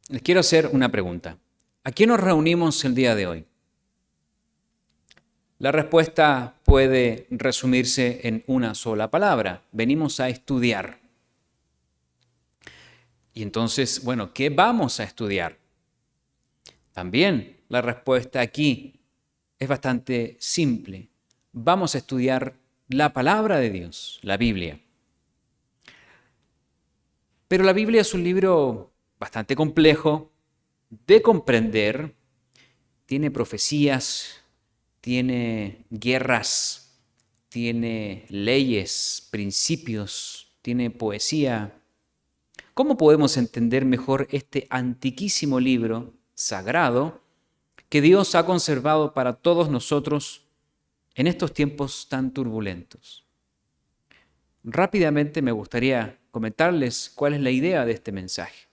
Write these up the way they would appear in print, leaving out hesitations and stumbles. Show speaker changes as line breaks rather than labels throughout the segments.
Les quiero hacer una pregunta. ¿A qué nos reunimos el día de hoy? La respuesta puede resumirse en una sola palabra. Venimos a estudiar. Y entonces, bueno, ¿qué vamos a estudiar? También la respuesta aquí es bastante simple. Vamos a estudiar la palabra de Dios, la Biblia. Pero la Biblia es un libro bastante complejo de comprender. Tiene profecías, tiene guerras, tiene leyes, principios, tiene poesía. ¿Cómo podemos entender mejor este antiquísimo libro sagrado que Dios ha conservado para todos nosotros en estos tiempos tan turbulentos? Rápidamente me gustaría comentarles cuál es la idea de este mensaje.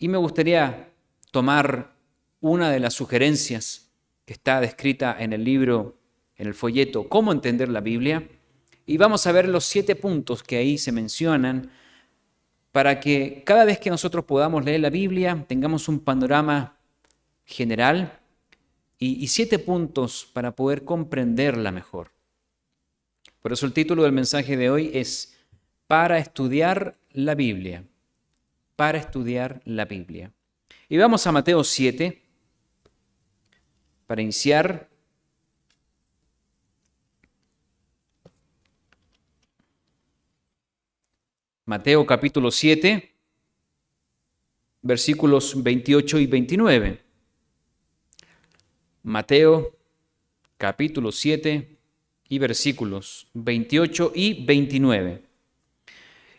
Y me gustaría tomar una de las sugerencias que está descrita en el libro, en el folleto Cómo entender la Biblia, y vamos a ver los 7 puntos que ahí se mencionan para que cada vez que nosotros podamos leer la Biblia tengamos un panorama general y 7 puntos para poder comprenderla mejor. Por eso el título del mensaje de hoy es Para estudiar la Biblia. Para estudiar la Biblia. Y vamos a Mateo 7 para iniciar. Mateo capítulo 7, versículos 28 y 29. Mateo capítulo 7 y versículos 28 y 29.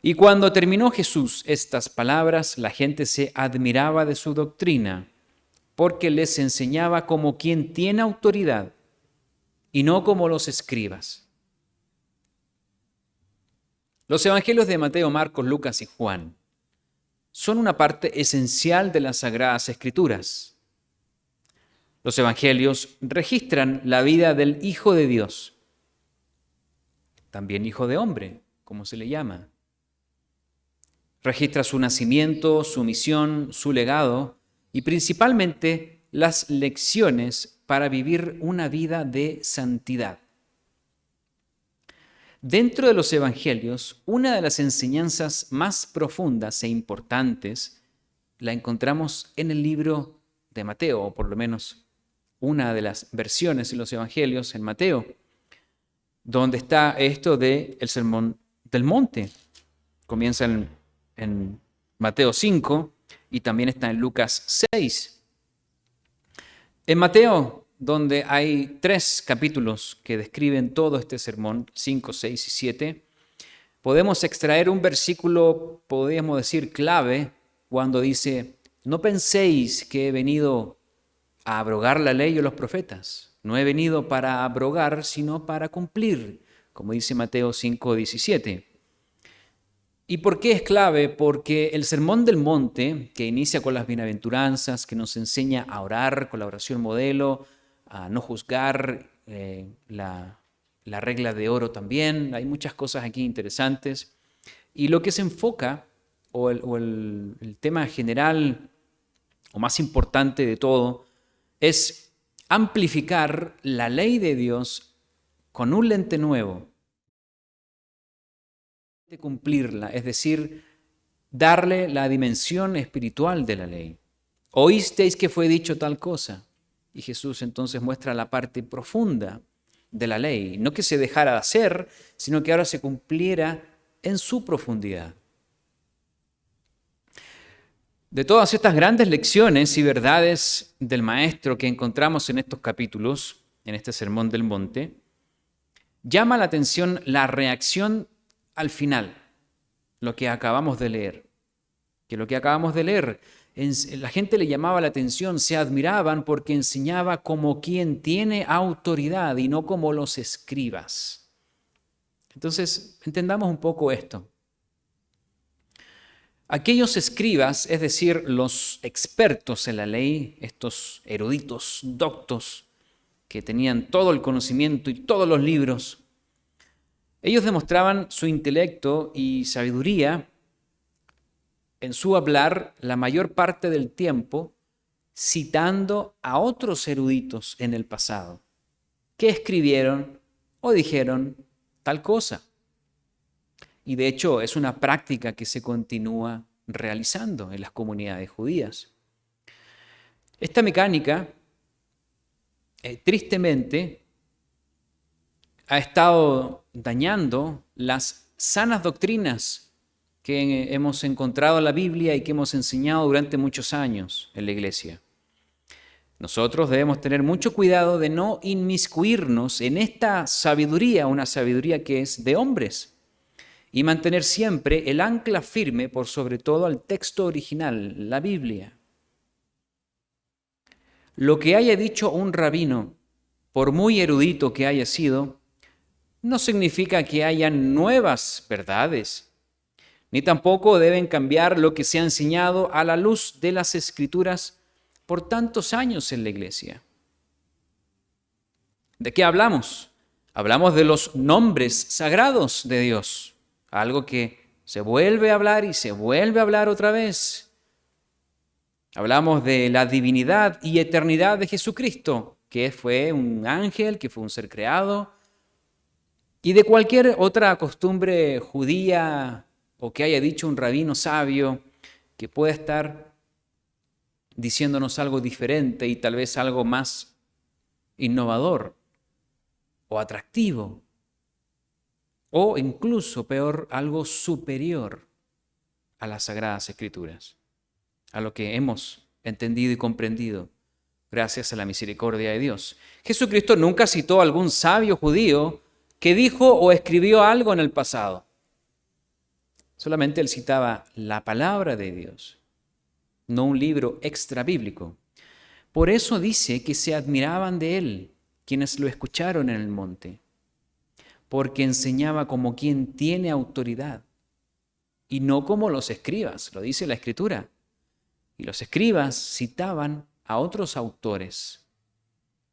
Y cuando terminó Jesús estas palabras, la gente se admiraba de su doctrina, porque les enseñaba como quien tiene autoridad y no como los escribas. Los evangelios de Mateo, Marcos, Lucas y Juan son una parte esencial de las Sagradas Escrituras. Los evangelios registran la vida del Hijo de Dios, también Hijo de Hombre, como se le llama. Registra su nacimiento, su misión, su legado y principalmente las lecciones para vivir una vida de santidad. Dentro de los evangelios, una de las enseñanzas más profundas e importantes la encontramos en el libro de Mateo, o por lo menos una de las versiones de los evangelios en Mateo, donde está esto del Sermón del Monte. Comienza en Mateo 5 y también está en Lucas 6. En Mateo, donde hay 3 capítulos que describen todo este sermón, 5, 6 y 7, podemos extraer un versículo, podríamos decir, clave, cuando dice: no penséis que he venido a abrogar la ley o los profetas. No he venido para abrogar, sino para cumplir, como dice Mateo 5, 17. ¿Y por qué es clave? Porque el Sermón del Monte, que inicia con las bienaventuranzas, que nos enseña a orar con la oración modelo, a no juzgar, la regla de oro también, hay muchas cosas aquí interesantes. Y lo que se enfoca, o el tema general, o más importante de todo, es amplificar la ley de Dios con un lente nuevo, de cumplirla, es decir, darle la dimensión espiritual de la ley. Oísteis que fue dicho tal cosa. Y Jesús entonces muestra la parte profunda de la ley, no que se dejara de hacer, sino que ahora se cumpliera en su profundidad. De todas estas grandes lecciones y verdades del Maestro que encontramos en estos capítulos, en este Sermón del Monte, llama la atención la reacción al final, lo que acabamos de leer. Que lo que acabamos de leer, la gente le llamaba la atención, se admiraban porque enseñaba como quien tiene autoridad y no como los escribas. Entonces, entendamos un poco esto. Aquellos escribas, es decir, los expertos en la ley, estos eruditos, doctos, que tenían todo el conocimiento y todos los libros, ellos demostraban su intelecto y sabiduría en su hablar la mayor parte del tiempo citando a otros eruditos en el pasado que escribieron o dijeron tal cosa. Y de hecho es una práctica que se continúa realizando en las comunidades judías. Esta mecánica, tristemente, ha estado dañando las sanas doctrinas que hemos encontrado en la Biblia y que hemos enseñado durante muchos años en la iglesia. Nosotros debemos tener mucho cuidado de no inmiscuirnos en esta sabiduría, una sabiduría que es de hombres, y mantener siempre el ancla firme por sobre todo al texto original, la Biblia. Lo que haya dicho un rabino, por muy erudito que haya sido, no significa que haya nuevas verdades, ni tampoco deben cambiar lo que se ha enseñado a la luz de las Escrituras por tantos años en la iglesia. ¿De qué hablamos? Hablamos de los nombres sagrados de Dios, algo que se vuelve a hablar y se vuelve a hablar otra vez. Hablamos de la divinidad y eternidad de Jesucristo, que fue un ángel, que fue un ser creado, y de cualquier otra costumbre judía o que haya dicho un rabino sabio que pueda estar diciéndonos algo diferente y tal vez algo más innovador o atractivo, o incluso peor, algo superior a las Sagradas Escrituras, a lo que hemos entendido y comprendido gracias a la misericordia de Dios. Jesucristo nunca citó a algún sabio judío que dijo o escribió algo en el pasado. Solamente él citaba la palabra de Dios, no un libro extra bíblico. Por eso dice que se admiraban de él quienes lo escucharon en el monte, porque enseñaba como quien tiene autoridad y no como los escribas, lo dice la Escritura. Y los escribas citaban a otros autores,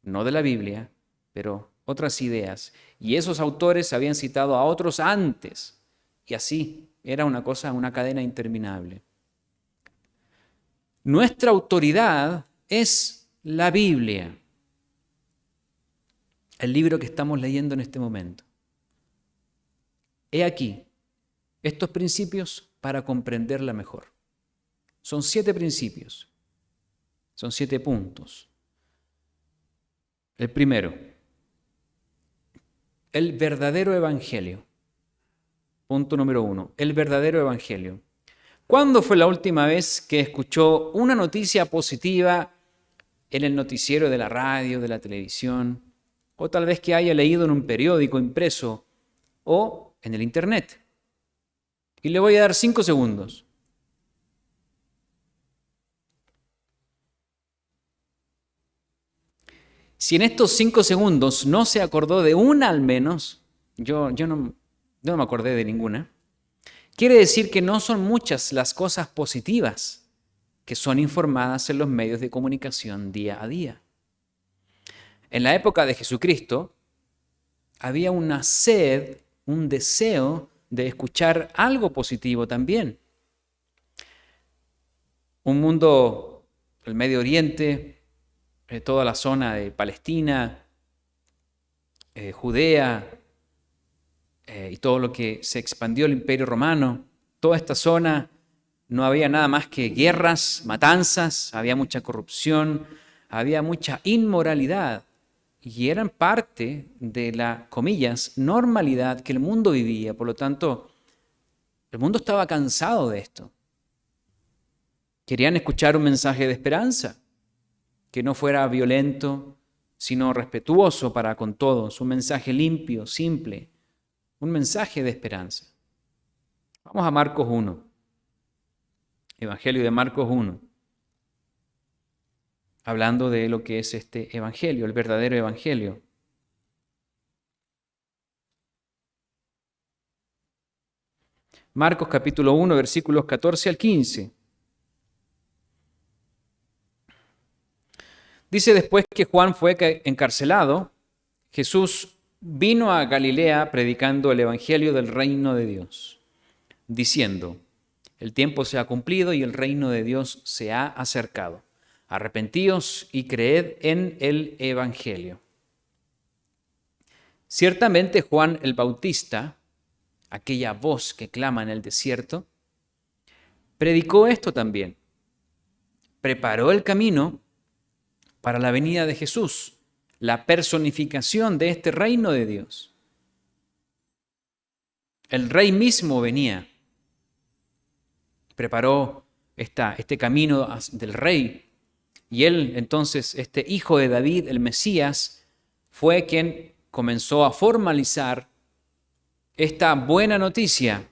no de la Biblia, pero otras ideas. Y esos autores habían citado a otros antes. Y así era una cosa, una cadena interminable. Nuestra autoridad es la Biblia, el libro que estamos leyendo en este momento. He aquí estos principios para comprenderla mejor. Son 7 principios, son 7 puntos. El primero, el verdadero evangelio. Punto número 1, el verdadero evangelio. ¿Cuándo fue la última vez que escuchó una noticia positiva en el noticiero de la radio, de la televisión, o tal vez que haya leído en un periódico impreso o en el internet? Y le voy a dar 5 segundos. Si en estos 5 segundos no se acordó de una al menos, yo no me acordé de ninguna, quiere decir que no son muchas las cosas positivas que son informadas en los medios de comunicación día a día. En la época de Jesucristo había una sed, un deseo de escuchar algo positivo también. Un mundo, el Medio Oriente, toda la zona de Palestina, Judea, y todo lo que se expandió el Imperio Romano, toda esta zona, no había nada más que guerras, matanzas, había mucha corrupción, había mucha inmoralidad, y eran parte de la, comillas, normalidad que el mundo vivía. Por lo tanto, el mundo estaba cansado de esto. Querían escuchar un mensaje de esperanza, que no fuera violento, sino respetuoso para con todos, un mensaje limpio, simple, un mensaje de esperanza. Vamos a Marcos 1, Evangelio de Marcos 1, hablando de lo que es este evangelio, el verdadero evangelio. Marcos capítulo 1, versículos 14 al 15. Dice: después que Juan fue encarcelado, Jesús vino a Galilea predicando el evangelio del reino de Dios, diciendo: El tiempo se ha cumplido y el reino de Dios se ha acercado. Arrepentíos y creed en el Evangelio. Ciertamente Juan el Bautista, aquella voz que clama en el desierto, predicó esto también. Preparó el camino para la venida de Jesús, la personificación de este reino de Dios. El rey mismo venía, preparó este camino del rey, y él entonces, este hijo de David, el Mesías, fue quien comenzó a formalizar esta buena noticia.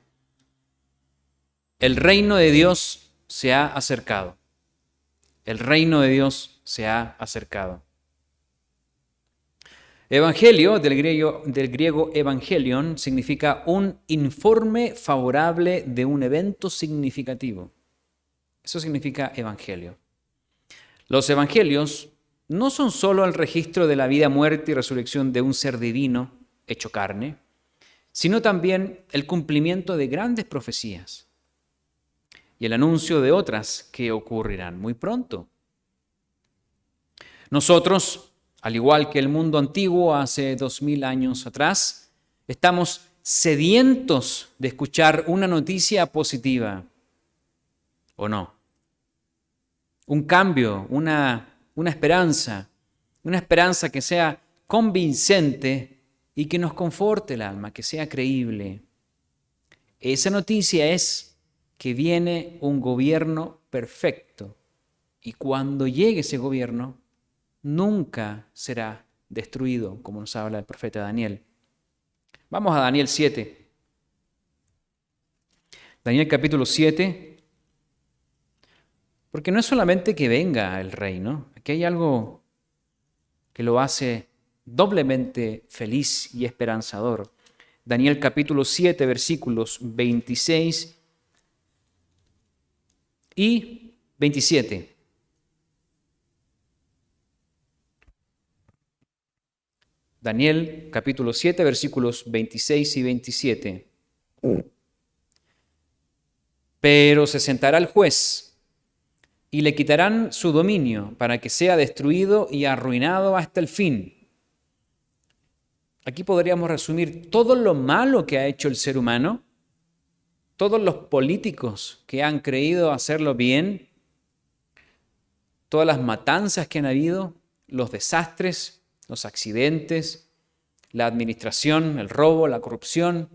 El reino de Dios se ha acercado. El reino de Dios se ha acercado. Evangelio, del griego evangelion, significa un informe favorable de un evento significativo. Eso significa evangelio. Los evangelios no son solo el registro de la vida, muerte y resurrección de un ser divino hecho carne, sino también el cumplimiento de grandes profecías y el anuncio de otras que ocurrirán muy pronto. Nosotros, al igual que el mundo antiguo hace 2000 años atrás, estamos sedientos de escuchar una noticia positiva, ¿o no? Un cambio, una esperanza que sea convincente y que nos conforte el alma, que sea creíble. Esa noticia es que viene un gobierno perfecto y cuando llegue ese gobierno nunca será destruido, como nos habla el profeta Daniel. Vamos a Daniel 7. Daniel capítulo 7. Porque no es solamente que venga el rey, ¿no? Aquí hay algo que lo hace doblemente feliz y esperanzador. Daniel capítulo 7, versículos 26 y 27. Daniel capítulo 7, versículos 26 y 27. Pero se sentará el juez y le quitarán su dominio para que sea destruido y arruinado hasta el fin. Aquí podríamos resumir todo lo malo que ha hecho el ser humano, todos los políticos que han creído hacerlo bien, todas las matanzas que han habido, los desastres, los accidentes, la administración, el robo, la corrupción,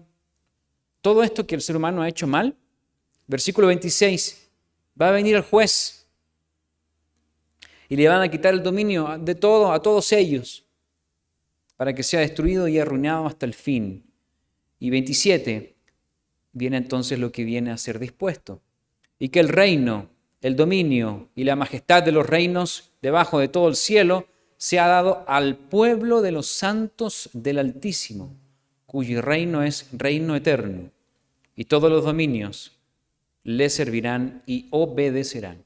todo esto que el ser humano ha hecho mal. Versículo 26, va a venir el juez y le van a quitar el dominio de todo a todos ellos para que sea destruido y arruinado hasta el fin. Y 27, viene entonces lo que viene a ser dispuesto. Y que el reino, el dominio y la majestad de los reinos debajo de todo el cielo se ha dado al pueblo de los santos del Altísimo, cuyo reino es reino eterno, y todos los dominios le servirán y obedecerán.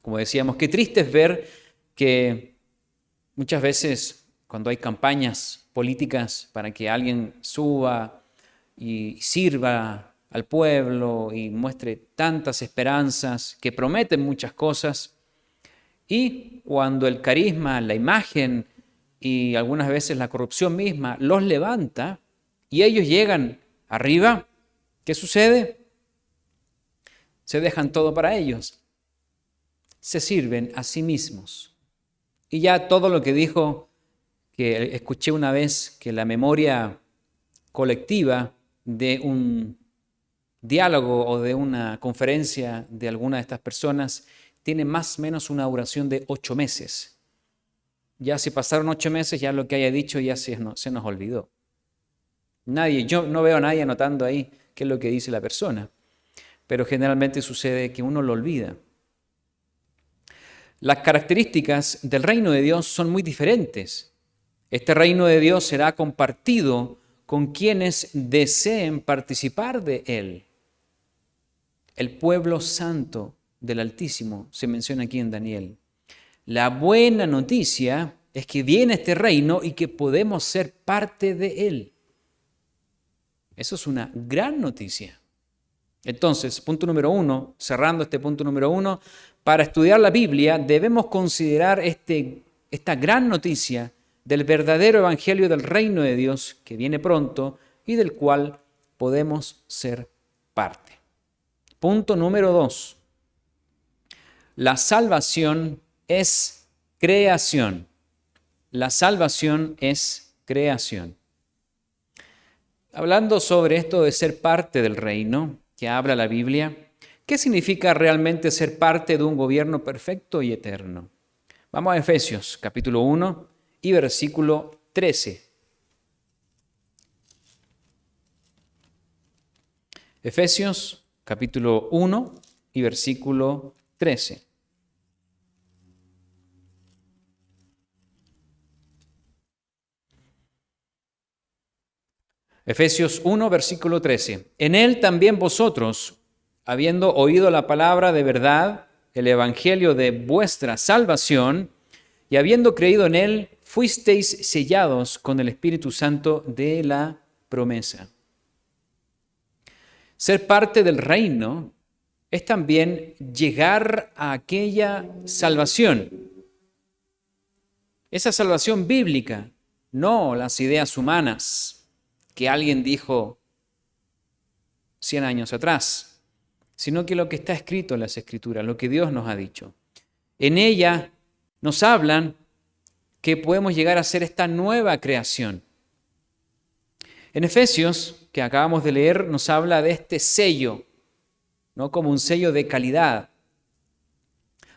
Como decíamos, qué triste es ver que muchas veces cuando hay campañas políticas para que alguien suba y sirva al pueblo y muestre tantas esperanzas, que prometen muchas cosas, y cuando el carisma, la imagen y algunas veces la corrupción misma los levanta y ellos llegan arriba, ¿qué sucede? Se dejan todo para ellos. Se sirven a sí mismos. Y ya todo lo que dijo, que escuché una vez, que la memoria colectiva de un diálogo o de una conferencia de alguna de estas personas tiene más o menos una duración de 8 meses. Ya si pasaron 8 meses, ya lo que haya dicho ya se nos olvidó. Yo no veo a nadie anotando ahí qué es lo que dice la persona, pero generalmente sucede que uno lo olvida. Las características del reino de Dios son muy diferentes. Este reino de Dios será compartido con quienes deseen participar de él. El pueblo santo del Altísimo se menciona aquí en Daniel. La buena noticia es que viene este reino y que podemos ser parte de él. Eso es una gran noticia. Entonces, punto número 1, cerrando este punto número 1, para estudiar la Biblia debemos considerar esta gran noticia del verdadero evangelio del reino de Dios que viene pronto y del cual podemos ser parte. Punto número 2. La salvación es creación. La salvación es creación. Hablando sobre esto de ser parte del reino que habla la Biblia, ¿qué significa realmente ser parte de un gobierno perfecto y eterno? Vamos a Efesios capítulo 1 y versículo 13. Efesios capítulo 1 y versículo 13. Efesios 1, versículo 13. En él también vosotros, habiendo oído la palabra de verdad, el evangelio de vuestra salvación, y habiendo creído en él, fuisteis sellados con el Espíritu Santo de la promesa. Ser parte del reino es también llegar a aquella salvación. Esa salvación bíblica, no las ideas humanas que alguien dijo 100 años atrás, sino que lo que está escrito en las Escrituras, lo que Dios nos ha dicho. En ella nos hablan que podemos llegar a ser esta nueva creación. En Efesios, que acabamos de leer, nos habla de este sello, ¿no? Como un sello de calidad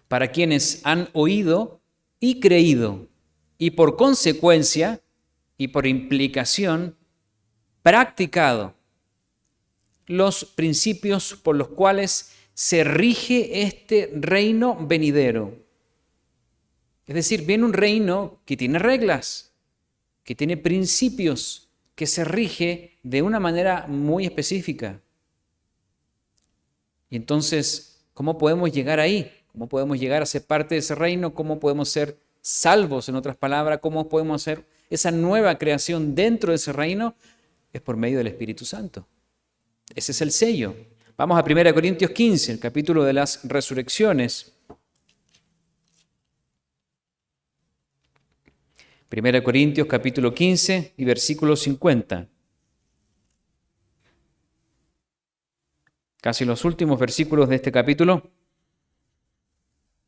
para quienes han oído y creído, y por consecuencia y por implicación, practicado los principios por los cuales se rige este reino venidero. Es decir, viene un reino que tiene reglas, que tiene principios, que se rige de una manera muy específica. Y entonces, ¿cómo podemos llegar ahí? ¿Cómo podemos llegar a ser parte de ese reino? ¿Cómo podemos ser salvos, en otras palabras? ¿Cómo podemos hacer esa nueva creación dentro de ese reino? Es por medio del Espíritu Santo. Ese es el sello. Vamos a 1 Corintios 15, el capítulo de las resurrecciones. 1 Corintios capítulo 15 y versículo 50. Casi los últimos versículos de este capítulo.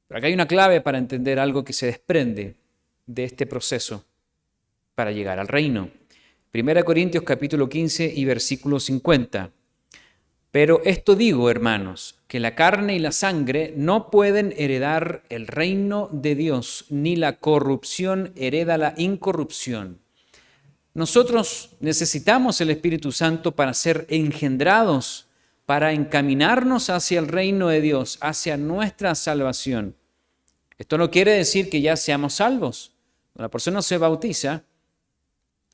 Pero acá hay una clave para entender algo que se desprende de este proceso para llegar al reino. 1 Corintios capítulo 15 y versículo 50. Pero esto digo, hermanos, que la carne y la sangre no pueden heredar el reino de Dios, ni la corrupción hereda la incorrupción. Nosotros necesitamos el Espíritu Santo para ser engendrados, para encaminarnos hacia el reino de Dios, hacia nuestra salvación. Esto no quiere decir que ya seamos salvos. Cuando la persona se bautiza,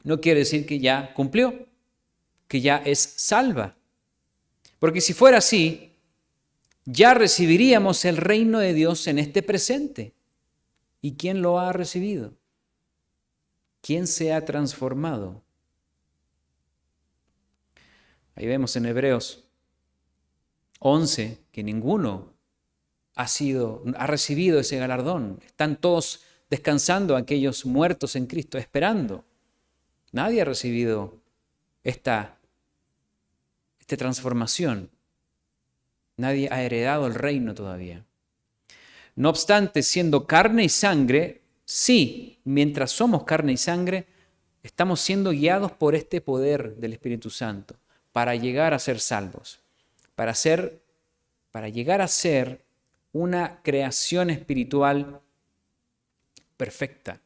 no quiere decir que ya cumplió, que ya es salva. Porque si fuera así, ya recibiríamos el reino de Dios en este presente. ¿Y quién lo ha recibido? ¿Quién se ha transformado? Ahí vemos en Hebreos 11 que ninguno ha recibido ese galardón. Están todos descansando, aquellos muertos en Cristo, esperando. Nadie ha recibido esta transformación. Nadie ha heredado el reino todavía. No obstante, siendo carne y sangre, sí, mientras somos carne y sangre, estamos siendo guiados por este poder del Espíritu Santo para llegar a ser salvos, para llegar a ser una creación espiritual perfecta.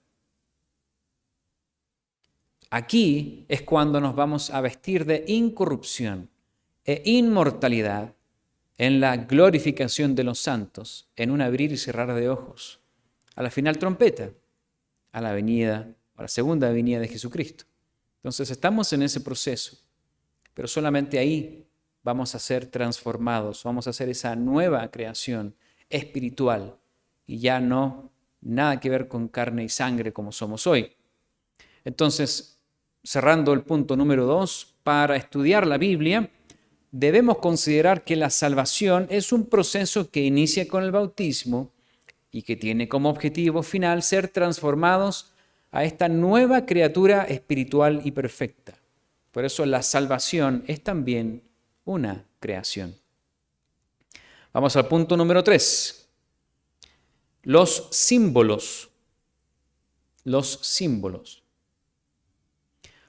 Aquí es cuando nos vamos a vestir de incorrupción e inmortalidad en la glorificación de los santos, en un abrir y cerrar de ojos, a la final trompeta, a la segunda venida de Jesucristo. Entonces estamos en ese proceso, pero solamente ahí vamos a ser transformados, vamos a hacer esa nueva creación espiritual y ya no nada que ver con carne y sangre como somos hoy. Entonces, cerrando el punto número 2, para estudiar la Biblia, debemos considerar que la salvación es un proceso que inicia con el bautismo y que tiene como objetivo final ser transformados a esta nueva criatura espiritual y perfecta. Por eso la salvación es también una creación. Vamos al punto número 3. Los símbolos. Los símbolos.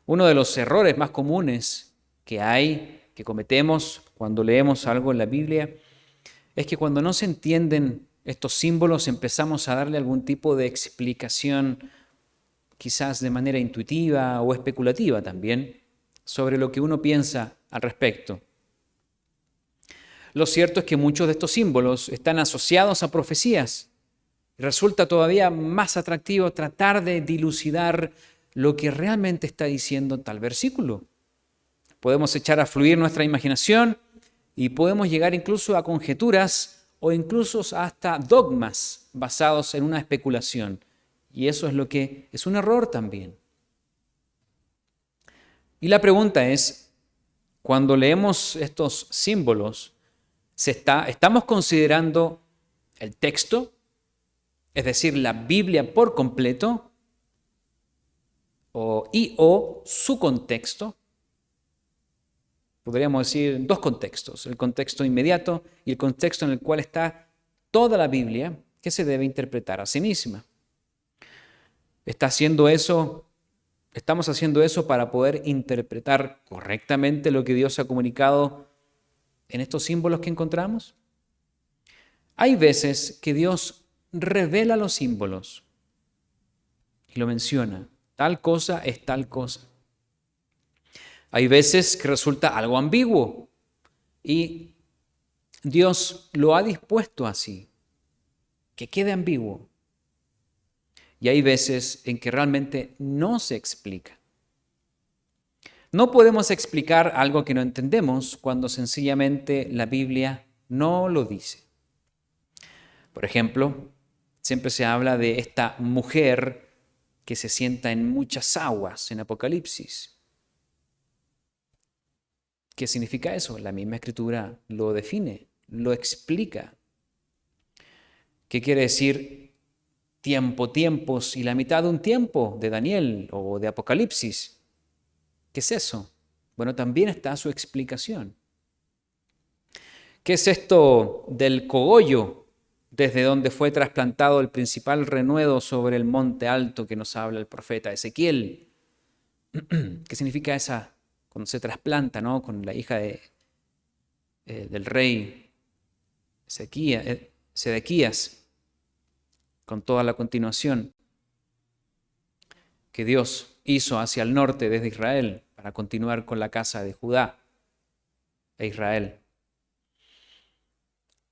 Uno de los errores más comunes que cometemos cuando leemos algo en la Biblia, es que cuando no se entienden estos símbolos empezamos a darle algún tipo de explicación, quizás de manera intuitiva o especulativa también, sobre lo que uno piensa al respecto. Lo cierto es que muchos de estos símbolos están asociados a profecías. Resulta todavía más atractivo tratar de dilucidar lo que realmente está diciendo tal versículo. Podemos echar a fluir nuestra imaginación y podemos llegar incluso a conjeturas o incluso hasta dogmas basados en una especulación. Y eso es lo que es un error también. Y la pregunta es, cuando leemos estos símbolos, ¿estamos considerando el texto, es decir, la Biblia por completo, o su contexto? Podríamos decir dos contextos, el contexto inmediato y el contexto en el cual está toda la Biblia que se debe interpretar a sí misma. ¿Estamos haciendo eso para poder interpretar correctamente lo que Dios ha comunicado en estos símbolos que encontramos? Hay veces que Dios revela los símbolos y lo menciona. Tal cosa es tal cosa. Hay veces que resulta algo ambiguo y Dios lo ha dispuesto así, que quede ambiguo. Y hay veces en que realmente no se explica. No podemos explicar algo que no entendemos cuando sencillamente la Biblia no lo dice. Por ejemplo, siempre se habla de esta mujer que se sienta en muchas aguas en Apocalipsis. ¿Qué significa eso? La misma Escritura lo define, lo explica. ¿Qué quiere decir tiempos y la mitad de un tiempo de Daniel o de Apocalipsis? ¿Qué es eso? Bueno, también está su explicación. ¿Qué es esto del cogollo, desde donde fue trasplantado el principal renuevo sobre el monte alto que nos habla el profeta Ezequiel? ¿Qué significa esa cuando se trasplanta, ¿no? Con la hija del rey Sedequías, con toda la continuación que Dios hizo hacia el norte desde Israel para continuar con la casa de Judá e Israel?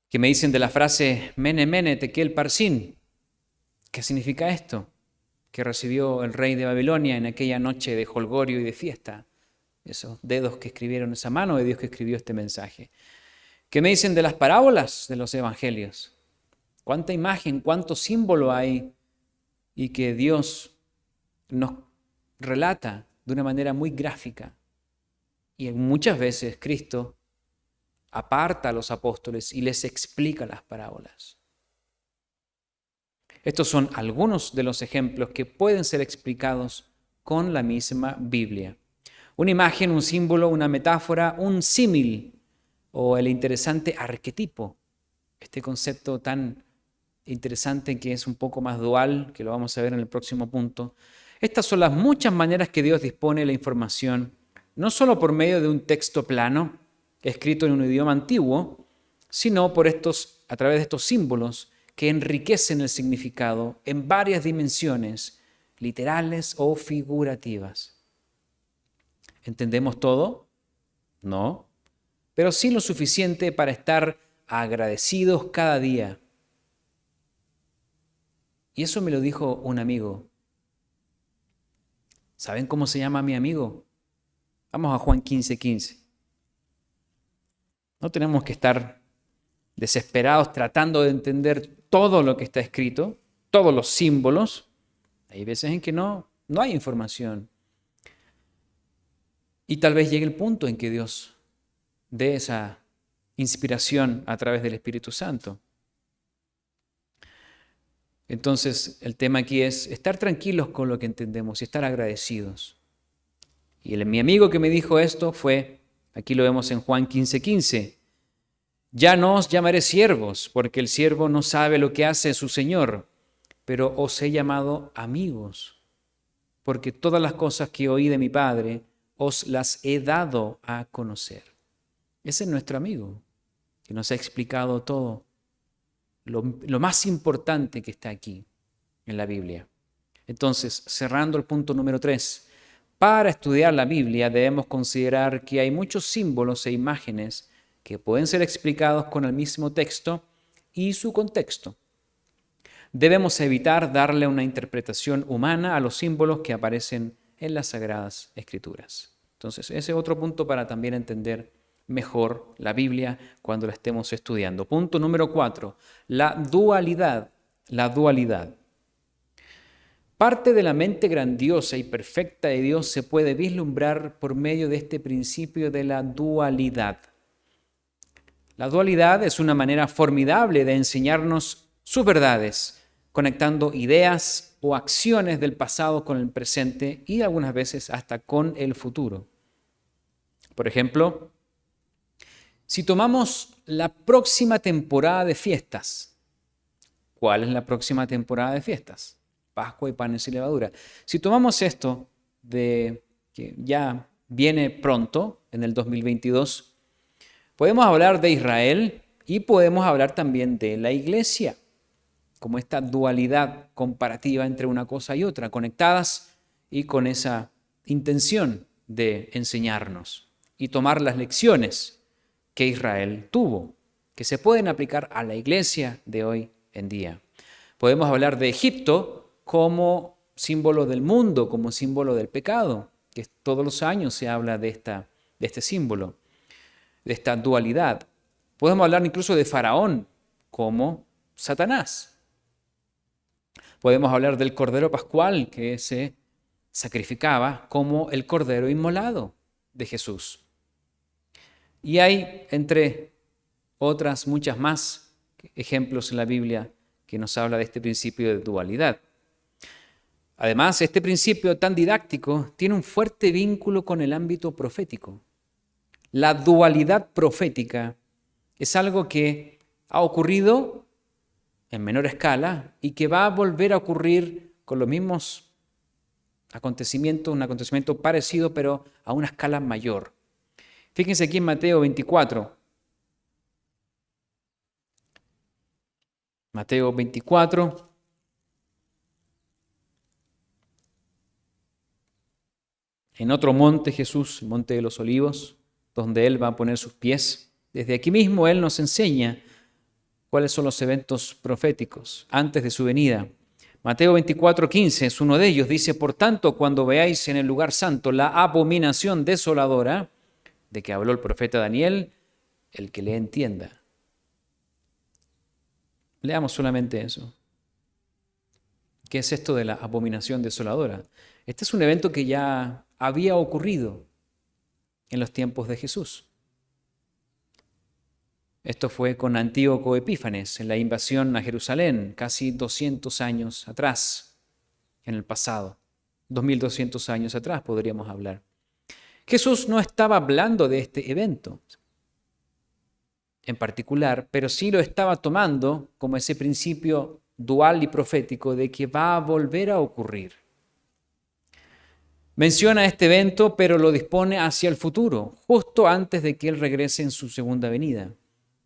¿Qué me dicen de la frase Mene, Mene, Tekel, Parsin? ¿Qué significa esto? Que recibió el rey de Babilonia en aquella noche de jolgorio y de fiesta. Esos dedos que escribieron, esa mano de Dios que escribió este mensaje. ¿Qué me dicen de las parábolas de los evangelios? ¿Cuánta imagen, cuánto símbolo hay? Y que Dios nos relata de una manera muy gráfica. Y muchas veces Cristo aparta a los apóstoles y les explica las parábolas. Estos son algunos de los ejemplos que pueden ser explicados con la misma Biblia. Una imagen, un símbolo, una metáfora, un símil o el interesante arquetipo. Este concepto tan interesante que es un poco más dual, que lo vamos a ver en el próximo punto. Estas son las muchas maneras que Dios dispone la información, no solo por medio de un texto plano, escrito en un idioma antiguo, sino a través de estos símbolos que enriquecen el significado en varias dimensiones, literales o figurativas. ¿Entendemos todo? No, pero sí lo suficiente para estar agradecidos cada día. Y eso me lo dijo un amigo. ¿Saben cómo se llama mi amigo? Vamos a Juan 15:15. No tenemos que estar desesperados tratando de entender todo lo que está escrito, todos los símbolos. Hay veces en que no hay información. Y tal vez llegue el punto en que Dios de esa inspiración a través del Espíritu Santo. Entonces, el tema aquí es estar tranquilos con lo que entendemos y estar agradecidos. Y mi amigo que me dijo esto fue, aquí lo vemos en Juan 15:15, ya no os llamaré siervos, porque el siervo no sabe lo que hace su Señor, pero os he llamado amigos, porque todas las cosas que oí de mi Padre os las he dado a conocer. Ese es nuestro amigo, que nos ha explicado todo, lo más importante que está aquí en la Biblia. Entonces, cerrando el punto número 3, para estudiar la Biblia debemos considerar que hay muchos símbolos e imágenes que pueden ser explicados con el mismo texto y su contexto. Debemos evitar darle una interpretación humana a los símbolos que aparecen en las Sagradas Escrituras. Entonces, ese es otro punto para también entender mejor la Biblia cuando la estemos estudiando. Punto número 4, la dualidad. La dualidad. Parte de la mente grandiosa y perfecta de Dios se puede vislumbrar por medio de este principio de la dualidad. La dualidad es una manera formidable de enseñarnos sus verdades, conectando ideas o acciones del pasado con el presente y algunas veces hasta con el futuro. Por ejemplo, si tomamos la próxima temporada de fiestas, ¿cuál es la próxima temporada de fiestas? Pascua y panes y levadura. Si tomamos esto de que ya viene pronto, en el 2022, podemos hablar de Israel y podemos hablar también de la iglesia, como esta dualidad comparativa entre una cosa y otra, conectadas y con esa intención de enseñarnos y tomar las lecciones que Israel tuvo, que se pueden aplicar a la iglesia de hoy en día. Podemos hablar de Egipto como símbolo del mundo, como símbolo del pecado, que todos los años se habla de este símbolo, de esta dualidad. Podemos hablar incluso de Faraón como Satanás. Podemos hablar del Cordero Pascual que se sacrificaba como el Cordero inmolado de Jesús. Y hay, entre otras muchas más ejemplos en la Biblia que nos habla de este principio de dualidad. Además, este principio tan didáctico tiene un fuerte vínculo con el ámbito profético. La dualidad profética es algo que ha ocurrido en menor escala y que va a volver a ocurrir con los mismos acontecimientos, un acontecimiento parecido pero a una escala mayor. Fíjense aquí en Mateo 24. Mateo 24. En otro monte Jesús, el monte de los Olivos, donde Él va a poner sus pies. Desde aquí mismo Él nos enseña cuáles son los eventos proféticos antes de su venida. Mateo 24:15 es uno de ellos. Dice, por tanto, cuando veáis en el lugar santo la abominación desoladora, de que habló el profeta Daniel, el que le entienda. Leamos solamente eso. ¿Qué es esto de la abominación desoladora? Este es un evento que ya había ocurrido en los tiempos de Jesús. Esto fue con Antíoco Epífanes en la invasión a Jerusalén, casi 200 años atrás, en el pasado. 2200 años atrás podríamos hablar. Jesús no estaba hablando de este evento en particular, pero sí lo estaba tomando como ese principio dual y profético de que va a volver a ocurrir. Menciona este evento, pero lo dispone hacia el futuro, justo antes de que Él regrese en su segunda venida.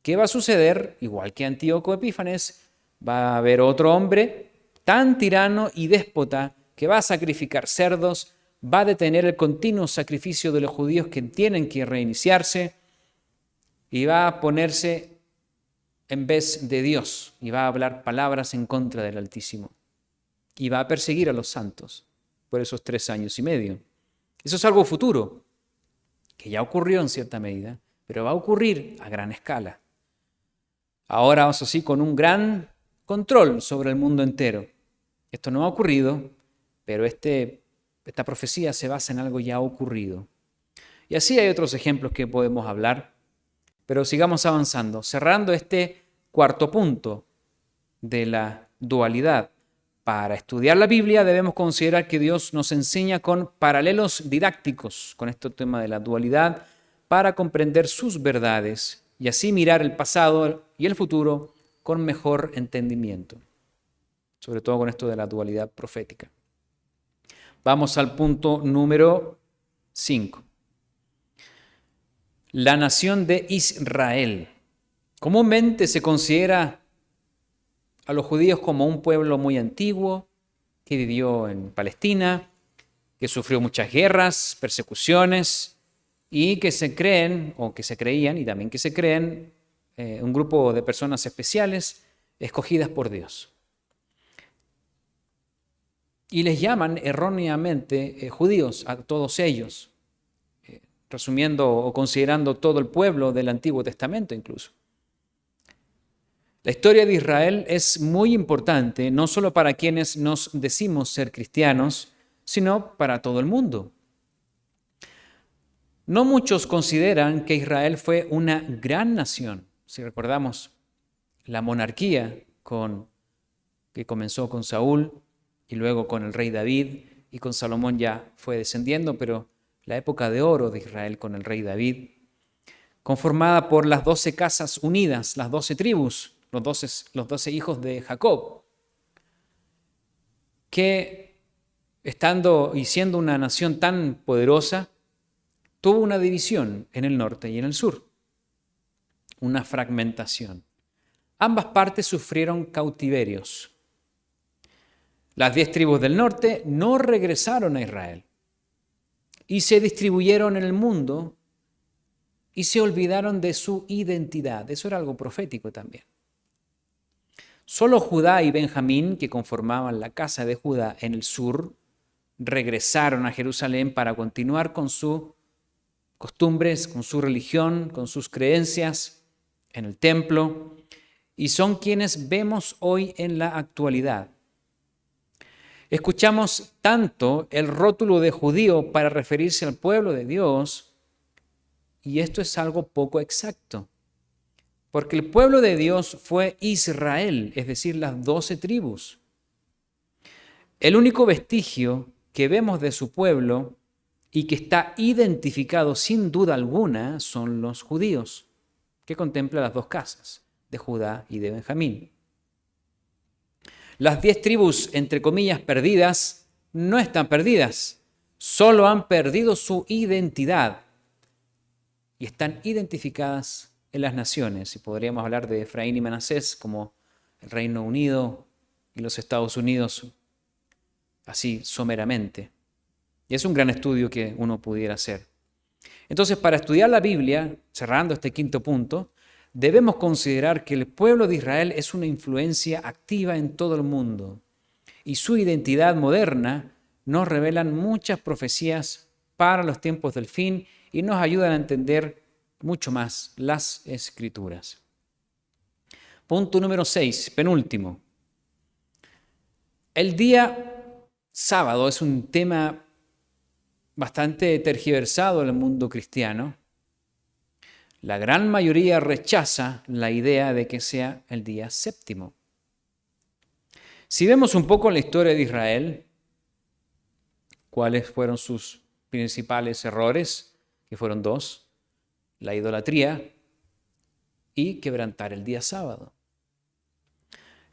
¿Qué va a suceder? Igual que Antíoco Epífanes, va a haber otro hombre tan tirano y déspota que va a sacrificar cerdos, va a detener el continuo sacrificio de los judíos que tienen que reiniciarse y va a ponerse en vez de Dios y va a hablar palabras en contra del Altísimo y va a perseguir a los santos por esos 3 años y medio. Eso es algo futuro, que ya ocurrió en cierta medida, pero va a ocurrir a gran escala. Ahora, eso sí, con un gran control sobre el mundo entero. Esto no ha ocurrido, pero esta profecía se basa en algo ya ocurrido. Y así hay otros ejemplos que podemos hablar. Pero sigamos avanzando, cerrando este cuarto punto de la dualidad. Para estudiar la Biblia debemos considerar que Dios nos enseña con paralelos didácticos con este tema de la dualidad para comprender sus verdades y así mirar el pasado y el futuro con mejor entendimiento, sobre todo con esto de la dualidad profética. Vamos al punto número 5. La nación de Israel. Comúnmente se considera a los judíos como un pueblo muy antiguo que vivió en Palestina, que sufrió muchas guerras, persecuciones y que se creen, o que se creían, y también que se creen, un grupo de personas especiales escogidas por Dios. Y les llaman erróneamente judíos a todos ellos, resumiendo o considerando todo el pueblo del Antiguo Testamento incluso. La historia de Israel es muy importante, no solo para quienes nos decimos ser cristianos, sino para todo el mundo. No muchos consideran que Israel fue una gran nación. Si recordamos la monarquía que comenzó con Saúl y luego con el rey David, y con Salomón ya fue descendiendo, pero la época de oro de Israel con el rey David, conformada por las 12 casas unidas, las 12 tribus, los 12 hijos de Jacob, que estando y siendo una nación tan poderosa, tuvo una división en el norte y en el sur, una fragmentación. Ambas partes sufrieron cautiverios. Las 10 tribus del norte no regresaron a Israel y se distribuyeron en el mundo y se olvidaron de su identidad. Eso era algo profético también. Solo Judá y Benjamín, que conformaban la casa de Judá en el sur, regresaron a Jerusalén para continuar con sus costumbres, con su religión, con sus creencias en el templo, y son quienes vemos hoy en la actualidad. Escuchamos tanto el rótulo de judío para referirse al pueblo de Dios, y esto es algo poco exacto, porque el pueblo de Dios fue Israel, es decir, las 12 tribus. El único vestigio que vemos de su pueblo y que está identificado sin duda alguna son los judíos, que contempla las 2 casas, de Judá y de Benjamín. Las 10 tribus, entre comillas, perdidas, no están perdidas, solo han perdido su identidad y están identificadas en las naciones. Y podríamos hablar de Efraín y Manasés como el Reino Unido y los Estados Unidos, así someramente. Y es un gran estudio que uno pudiera hacer. Entonces, para estudiar la Biblia, cerrando este quinto punto, debemos considerar que el pueblo de Israel es una influencia activa en todo el mundo y su identidad moderna nos revelan muchas profecías para los tiempos del fin y nos ayudan a entender mucho más las Escrituras. Punto número 6, penúltimo. El día sábado es un tema bastante tergiversado en el mundo cristiano. La gran mayoría rechaza la idea de que sea el día séptimo. Si vemos un poco la historia de Israel, ¿cuáles fueron sus principales errores? Que fueron 2, la idolatría y quebrantar el día sábado.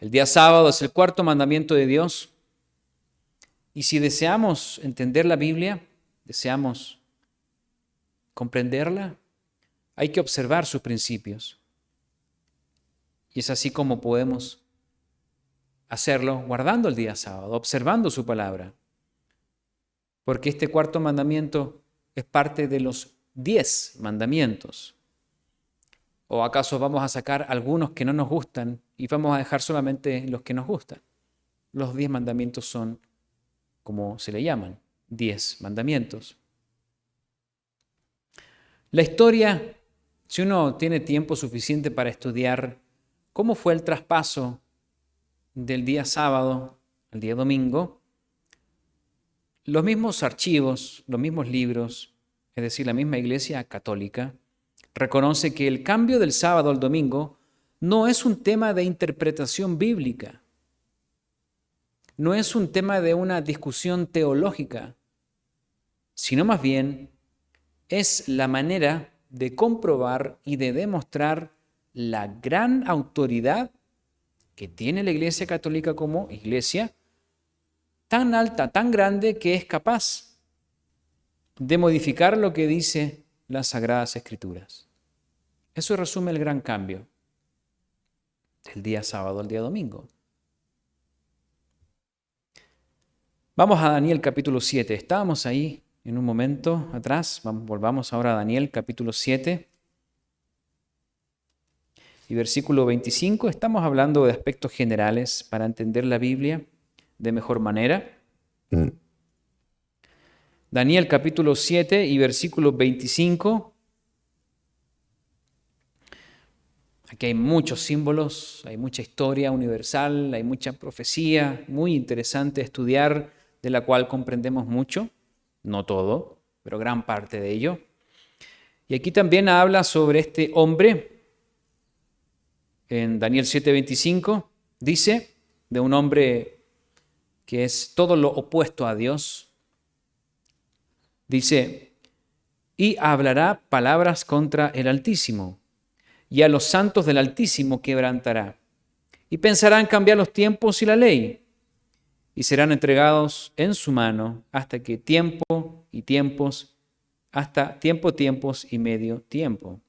El día sábado es el 4º mandamiento de Dios. Y si deseamos entender la Biblia, deseamos comprenderla, hay que observar sus principios. Y es así como podemos hacerlo guardando el día sábado, observando su palabra. Porque este 4º mandamiento es parte de los 10 mandamientos. ¿O acaso vamos a sacar algunos que no nos gustan y vamos a dejar solamente los que nos gustan? Los 10 mandamientos son, como se le llaman, 10 mandamientos. La historia, si uno tiene tiempo suficiente para estudiar cómo fue el traspaso del día sábado al día domingo, los mismos archivos, los mismos libros, es decir, la misma Iglesia Católica, reconoce que el cambio del sábado al domingo no es un tema de interpretación bíblica, no es un tema de una discusión teológica, sino más bien es la manera de comprobar y de demostrar la gran autoridad que tiene la Iglesia Católica como iglesia, tan alta, tan grande, que es capaz de modificar lo que dice las Sagradas Escrituras. Eso resume el gran cambio del día sábado al día domingo. Vamos a Daniel capítulo 7. Estábamos ahí en un momento atrás. Volvamos ahora a Daniel capítulo 7 y versículo 25. Estamos hablando de aspectos generales para entender la Biblia de mejor manera. Daniel capítulo 7 y versículo 25. Aquí hay muchos símbolos, hay mucha historia universal, hay mucha profecía, muy interesante estudiar, de la cual comprendemos mucho, no todo, pero gran parte de ello. Y aquí también habla sobre este hombre, en Daniel 7:25, dice de un hombre que es todo lo opuesto a Dios. Dice, y hablará palabras contra el Altísimo, y a los santos del Altísimo quebrantará, y pensará en cambiar los tiempos y la ley, y serán entregados en su mano hasta que tiempo y tiempos, hasta tiempos y medio tiempo.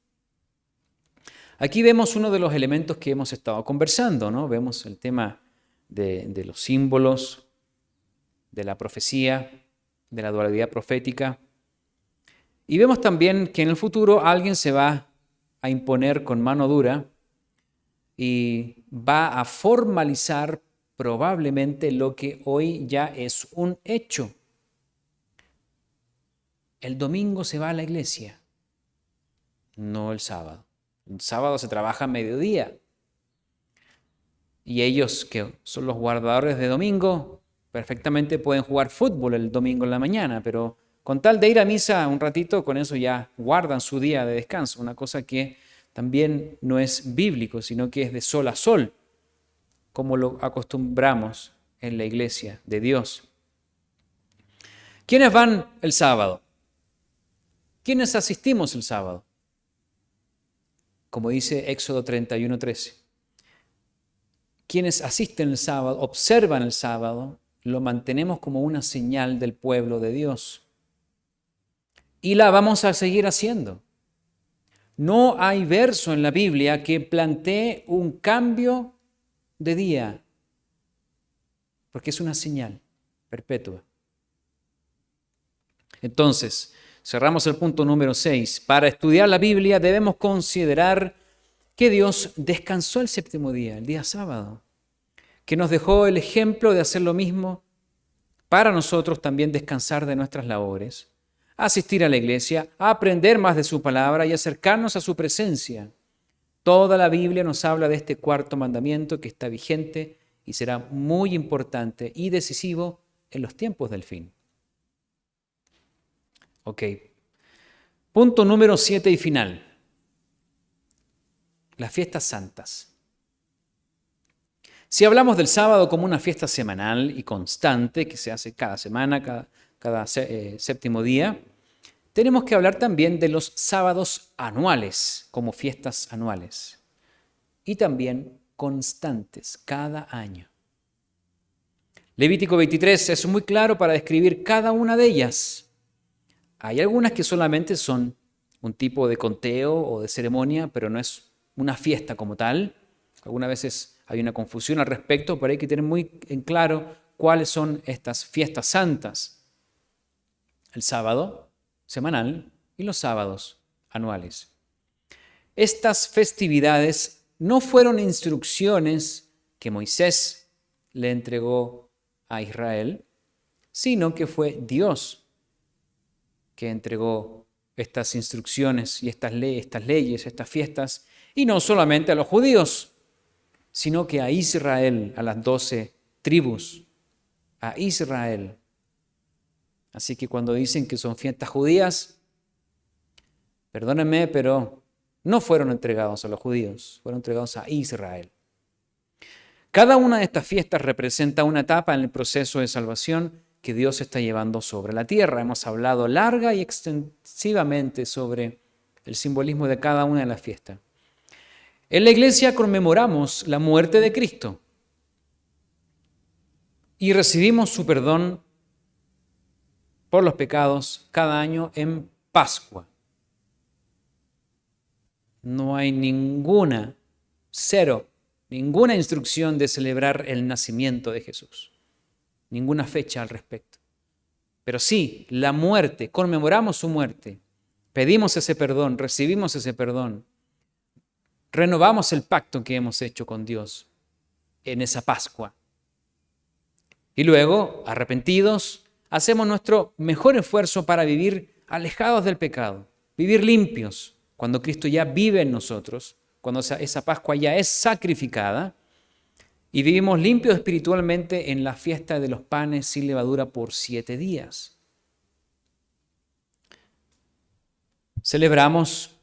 Aquí vemos uno de los elementos que hemos estado conversando, ¿no? Vemos el tema de los símbolos, de la profecía, de la dualidad profética. Y vemos también que en el futuro alguien se va a imponer con mano dura y va a formalizar probablemente lo que hoy ya es un hecho. El domingo se va a la iglesia, no el sábado. El sábado se trabaja a mediodía. Y ellos, que son los guardadores de domingo, perfectamente pueden jugar fútbol el domingo en la mañana, pero con tal de ir a misa un ratito, con eso ya guardan su día de descanso, una cosa que también no es bíblico, sino que es de sol a sol, como lo acostumbramos en la iglesia de Dios. ¿Quiénes van el sábado? ¿Quiénes asistimos el sábado? Como dice Éxodo 31:13. Quienes asisten el sábado, observan el sábado, lo mantenemos como una señal del pueblo de Dios. Y la vamos a seguir haciendo. No hay verso en la Biblia que plantee un cambio de día, porque es una señal perpetua. Entonces, cerramos el punto número 6. Para estudiar la Biblia debemos considerar que Dios descansó el séptimo día, el día sábado, que nos dejó el ejemplo de hacer lo mismo para nosotros también descansar de nuestras labores, asistir a la iglesia, a aprender más de su palabra y acercarnos a su presencia. Toda la Biblia nos habla de este cuarto mandamiento que está vigente y será muy importante y decisivo en los tiempos del fin. Ok. Punto número 7 y final. Las fiestas santas. Si hablamos del sábado como una fiesta semanal y constante que se hace cada semana, cada séptimo día, tenemos que hablar también de los sábados anuales como fiestas anuales y también constantes cada año. Levítico 23 es muy claro para describir cada una de ellas. Hay algunas que solamente son un tipo de conteo o de ceremonia, pero no es una fiesta como tal. Algunas veces hay una confusión al respecto, pero hay que tener muy en claro cuáles son estas fiestas santas. El sábado semanal y los sábados anuales. Estas festividades no fueron instrucciones que Moisés le entregó a Israel, sino que fue Dios que entregó estas instrucciones y estas leyes, estas fiestas, y no solamente a los judíos, sino que a Israel, a las 12 tribus, a Israel. Así que cuando dicen que son fiestas judías, perdónenme, pero no fueron entregados a los judíos, fueron entregados a Israel. Cada una de estas fiestas representa una etapa en el proceso de salvación que Dios está llevando sobre la tierra. Hemos hablado larga y extensivamente sobre el simbolismo de cada una de las fiestas. En la iglesia conmemoramos la muerte de Cristo y recibimos su perdón por los pecados cada año en Pascua. No hay ninguna instrucción de celebrar el nacimiento de Jesús, ninguna fecha al respecto. Pero sí, la muerte, conmemoramos su muerte, pedimos ese perdón, recibimos ese perdón, renovamos el pacto que hemos hecho con Dios en esa Pascua. Y luego, arrepentidos, hacemos nuestro mejor esfuerzo para vivir alejados del pecado, vivir limpios, cuando Cristo ya vive en nosotros, cuando esa Pascua ya es sacrificada, y vivimos limpios espiritualmente en la fiesta de los panes sin levadura por 7 días. Celebramos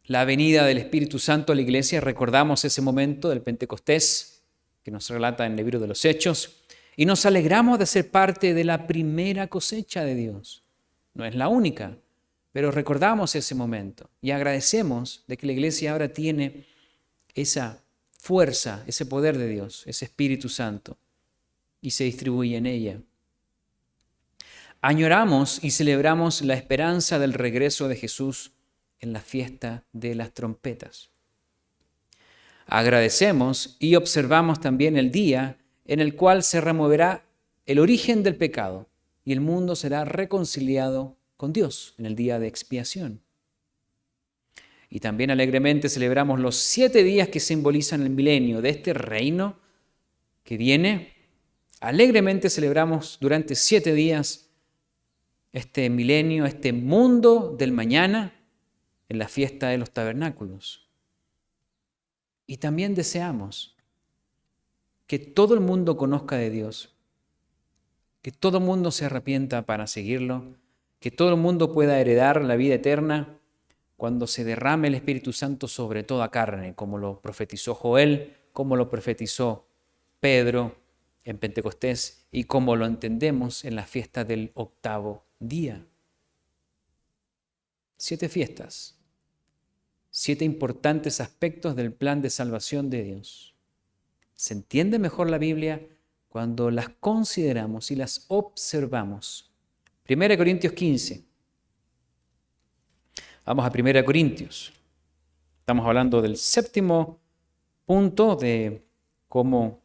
la venida del Espíritu Santo a la iglesia, recordamos ese momento del Pentecostés que nos relata en el libro de los Hechos, y nos alegramos de ser parte de la primera cosecha de Dios. No es la única, pero recordamos ese momento y agradecemos de que la iglesia ahora tiene esa fuerza, ese poder de Dios, ese Espíritu Santo, y se distribuye en ella. Añoramos y celebramos la esperanza del regreso de Jesús en la fiesta de las trompetas. Agradecemos y observamos también el día en el cual se removerá el origen del pecado y el mundo será reconciliado con Dios en el día de expiación. Y también alegremente celebramos los 7 días que simbolizan el milenio de este reino que viene. Alegremente celebramos durante 7 días este milenio, este mundo del mañana en la fiesta de los tabernáculos. Y también deseamos que todo el mundo conozca de Dios, que todo el mundo se arrepienta para seguirlo, que todo el mundo pueda heredar la vida eterna cuando se derrame el Espíritu Santo sobre toda carne, como lo profetizó Joel, como lo profetizó Pedro en Pentecostés y como lo entendemos en la fiesta del 8º día. 7 fiestas, 7 importantes aspectos del plan de salvación de Dios. Se entiende mejor la Biblia cuando las consideramos y las observamos. 1 Corintios 15. Vamos a 1 Corintios. Estamos hablando del 7º punto de cómo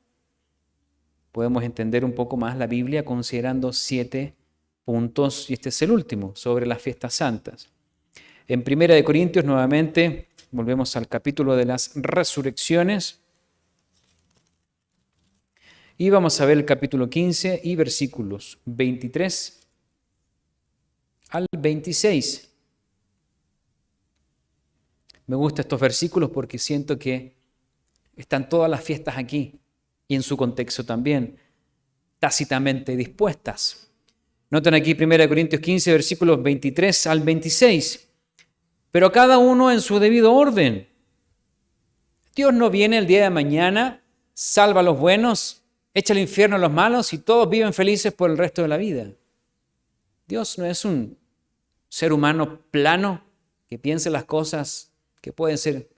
podemos entender un poco más la Biblia considerando 7 puntos, y este es el último, sobre las fiestas santas. En 1 Corintios, nuevamente, volvemos al capítulo de las resurrecciones. Y vamos a ver el capítulo 15 y versículos 23 al 26. Me gustan estos versículos porque siento que están todas las fiestas aquí y en su contexto también, tácitamente dispuestas. Noten aquí 1 Corintios 15, versículos 23 al 26. Pero cada uno en su debido orden. Dios no viene el día de mañana, salva a los buenos, echa al infierno a los malos y todos viven felices por el resto de la vida. Dios no es un ser humano plano que piense las cosas que pueden ser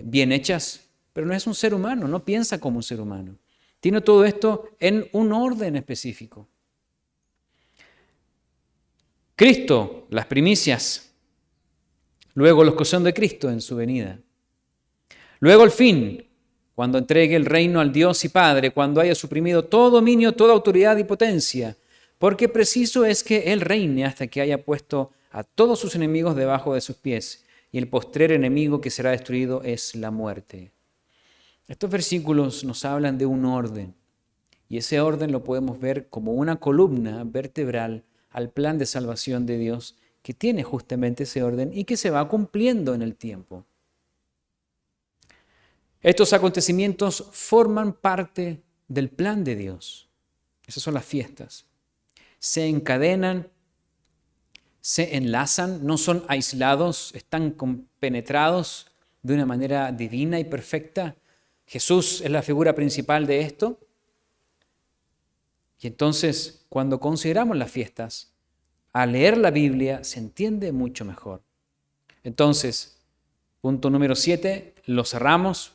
bien hechas, pero no es un ser humano, no piensa como un ser humano. Tiene todo esto en un orden específico. Cristo, las primicias, luego los que son de Cristo en su venida. Luego el fin, cuando entregue el reino al Dios y Padre, cuando haya suprimido todo dominio, toda autoridad y potencia, porque preciso es que Él reine hasta que haya puesto a todos sus enemigos debajo de sus pies, y el postrer enemigo que será destruido es la muerte. Estos versículos nos hablan de un orden, y ese orden lo podemos ver como una columna vertebral al plan de salvación de Dios, que tiene justamente ese orden y que se va cumpliendo en el tiempo. Estos acontecimientos forman parte del plan de Dios. Esas son las fiestas. Se encadenan, se enlazan, no son aislados, están compenetrados de una manera divina y perfecta. Jesús es la figura principal de esto. Y entonces, cuando consideramos las fiestas, al leer la Biblia se entiende mucho mejor. Entonces, punto número 7, lo cerramos.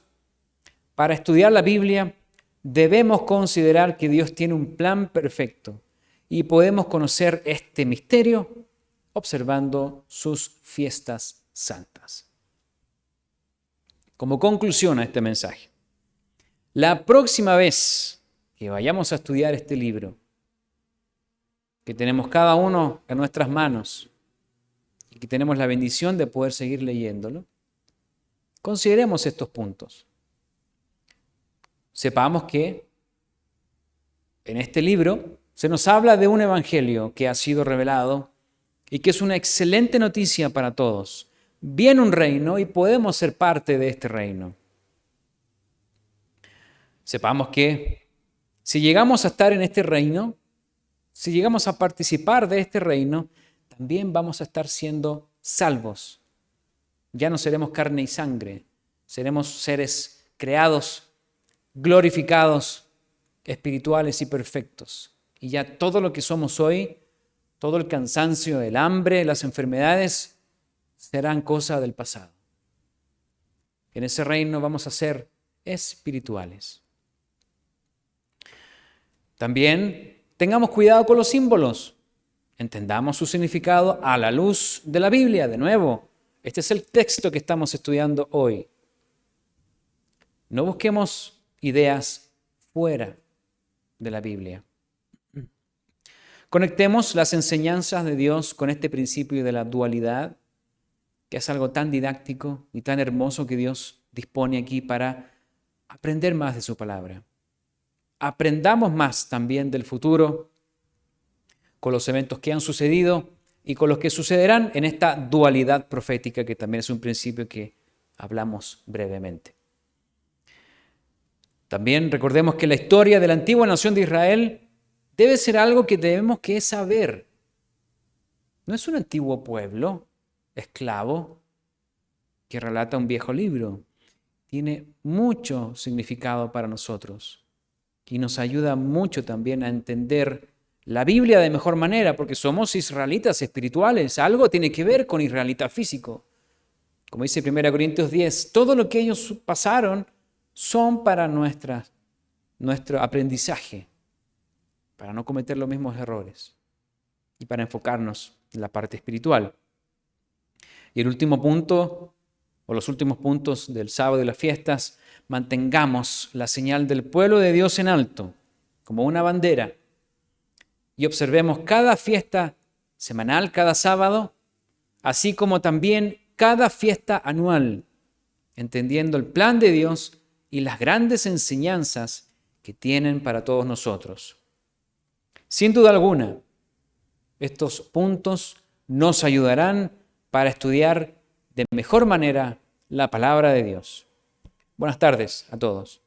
Para estudiar la Biblia debemos considerar que Dios tiene un plan perfecto y podemos conocer este misterio observando sus fiestas santas. Como conclusión a este mensaje, la próxima vez que vayamos a estudiar este libro, que tenemos cada uno en nuestras manos y que tenemos la bendición de poder seguir leyéndolo, consideremos estos puntos. Sepamos que en este libro se nos habla de un evangelio que ha sido revelado y que es una excelente noticia para todos. Viene un reino y podemos ser parte de este reino. Sepamos que si llegamos a estar en este reino, si llegamos a participar de este reino, también vamos a estar siendo salvos. Ya no seremos carne y sangre, seremos seres creados, glorificados, espirituales y perfectos. Y ya todo lo que somos hoy, todo el cansancio, el hambre, las enfermedades, serán cosa del pasado. En ese reino vamos a ser espirituales. También tengamos cuidado con los símbolos. Entendamos su significado a la luz de la Biblia. De nuevo, este es el texto que estamos estudiando hoy. No busquemos ideas fuera de la Biblia. Conectemos las enseñanzas de Dios con este principio de la dualidad, que es algo tan didáctico y tan hermoso que Dios dispone aquí para aprender más de su palabra. Aprendamos más también del futuro, con los eventos que han sucedido y con los que sucederán en esta dualidad profética, que también es un principio que hablamos brevemente. También recordemos que la historia de la antigua nación de Israel debe ser algo que debemos que saber. No es un antiguo pueblo esclavo que relata un viejo libro. Tiene mucho significado para nosotros y nos ayuda mucho también a entender la Biblia de mejor manera, porque somos israelitas espirituales. Algo tiene que ver con israelita físico. Como dice 1 Corintios 10, todo lo que ellos pasaron son para nuestro aprendizaje, para no cometer los mismos errores y para enfocarnos en la parte espiritual. Y el último punto, o los últimos puntos del sábado de las fiestas, mantengamos la señal del pueblo de Dios en alto, como una bandera, y observemos cada fiesta semanal, cada sábado, así como también cada fiesta anual, entendiendo el plan de Dios y las grandes enseñanzas que tienen para todos nosotros. Sin duda alguna, estos puntos nos ayudarán para estudiar de mejor manera la palabra de Dios. Buenas tardes a todos.